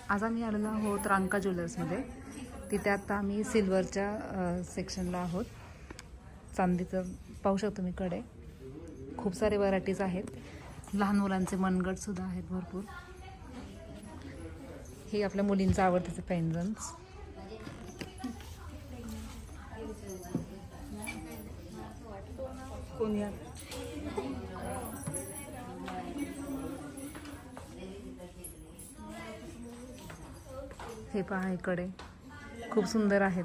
आज आम्ही आलेलो आहोत रांका ज्वेलर्समध्ये. तिथे आता आम्ही सिल्वरच्या सेक्शनला आहोत. चांदीचं पाहू शकतो मी कडे. खूप सारे व्हरायटीज आहेत. लहान मुलांचे मनगट सुद्धा आहेत भरपूर. हे आपल्या मुलींचं आवडतीचे पेंडंट्स. हे पहा इकडे खूप सुंदर आहेत.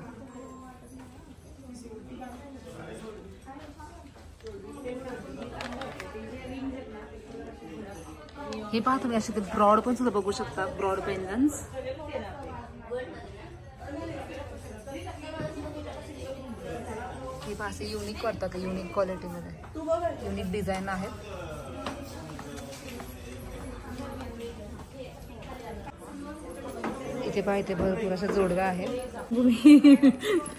हे पहा तुम्ही असे ब्रॉड पण सुद्धा बघू शकता. Broad pendants. हे पहा असे युनिक वाटतात. युनिक क्वालिटीमध्ये युनिक डिझाईन आहेत. इथे पहा इथे भरपूर अशा जोडव्या आहेत.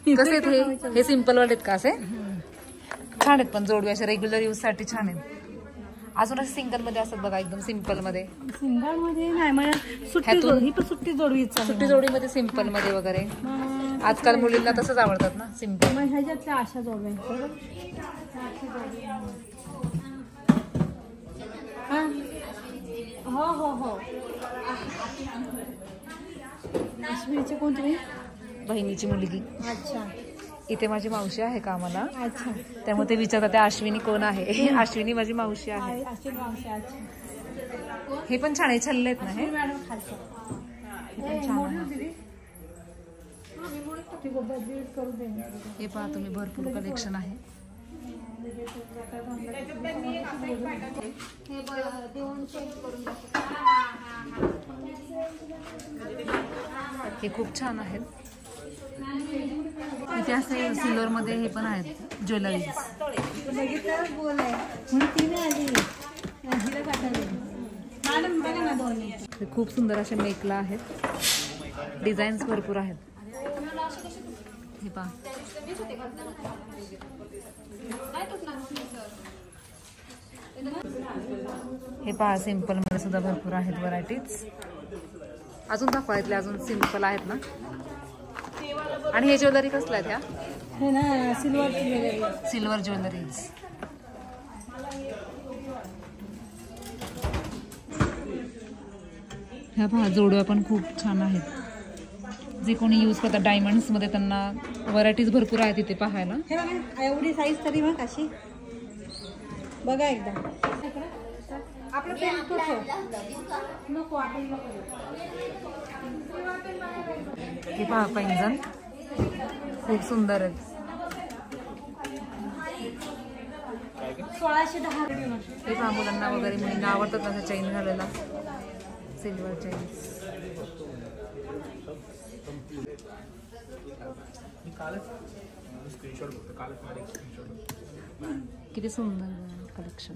कसे आहेत हे सिंपल वाले आहेत का? असे छान आहेत पण जोडव्या अशा रेग्युलर यूज साठी छान आहेत. अजून असे सिंगल मध्ये असतात बघा एकदम सिंपल मध्ये. सिंगल मध्ये नाही मला सुट्टी जोडीमध्ये सिंपल मध्ये वगैरे आजकाल मुलींना तसंच आवडतात ना सिंपल. ह्याच्यातल्या अशा जोडव्या हो हो हो. अश्विनीची कोणती? बहिणीची मुलगी. अच्छा. इथे माझी मावशी आहे का मला. अच्छा. त्यामुळे ते विचारतात त्या अश्विनी कोण आहे. अश्विनी माझी मावशी आहे. हे पण छान आहे. छल्ले आहेत ना हे पण छान आहे. हे पहा तुम्ही भरपूर कलेक्शन आहे. हे खूप छान आहेत. इथे असे सिल्वर मध्ये हे पण आहेत ज्वेलरीज. खूप सुंदर असे मेकला आहेत. डिझाईन्स भरपूर आहेत. हे पहा हे पहा सिंपल मध्ये सुद्धा भरपूर आहेत व्हरायटीज. अजून दाखवायतले अजून सिंपल आहेत ना. आणि हे ज्वेलरी कसल्या त्या? हे ना सिल्वर ज्वेलरीज. ह्या पहा जोडव्या पण खूप छान आहेत. जे कोणी यूज करतात डायमंड्स मध्ये त्यांना व्हरायटीज भरपूर आहेत इथे पाहायला. एवढी साईज तरी मग अशी बघा एकदा. हे पहा पैंजण खूप सुंदर आहेत. 1610. हे पहा मुलांना वगैरे मुलींना आवडतात ना चेन घालायला. Silver chain. किती सुंदर कलेक्शन.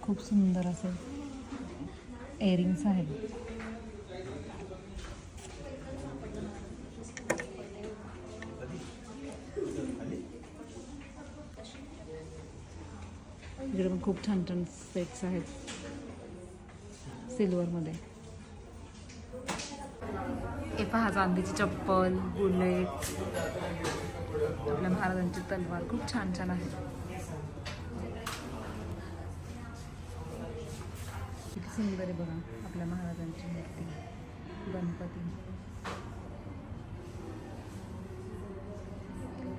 खूप सुंदर असे इयरिंग्स आहेत. इकडे पण खूप छान छान सेट्स आहेत सिल्वर मध्ये. हे पहा चांदीची चप्पल, बुलेट, आपल्या महाराजांची तलवार खूप छान छान आहे. किती सुंदर आहे बघा आपल्या महाराजांची मूर्ती, गणपती.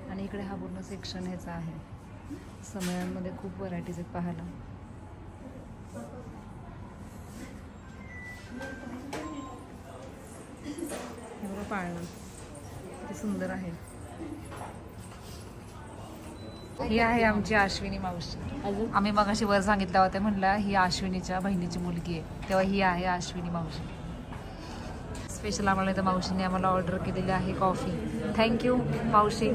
आणि इकडे हा पूर्ण सेक्शन ह्याचा आहे. समयांमध्ये खूप व्हरायटीज आहेत पाहायला. हे बघा पाळणं किती सुंदर आहे. ही आहे आमची अश्विनी मावशी. आम्ही मगाशी वर सांगितलं होतं म्हणलं ही अश्विनीच्या बहिणीची मुलगी आहे, तेव्हा ही आहे अश्विनी मावशी. स्पेशल आम्हाला इथं मावशीने आम्हाला ऑर्डर केलेली आहे कॉफी. थँक्यू मावशी.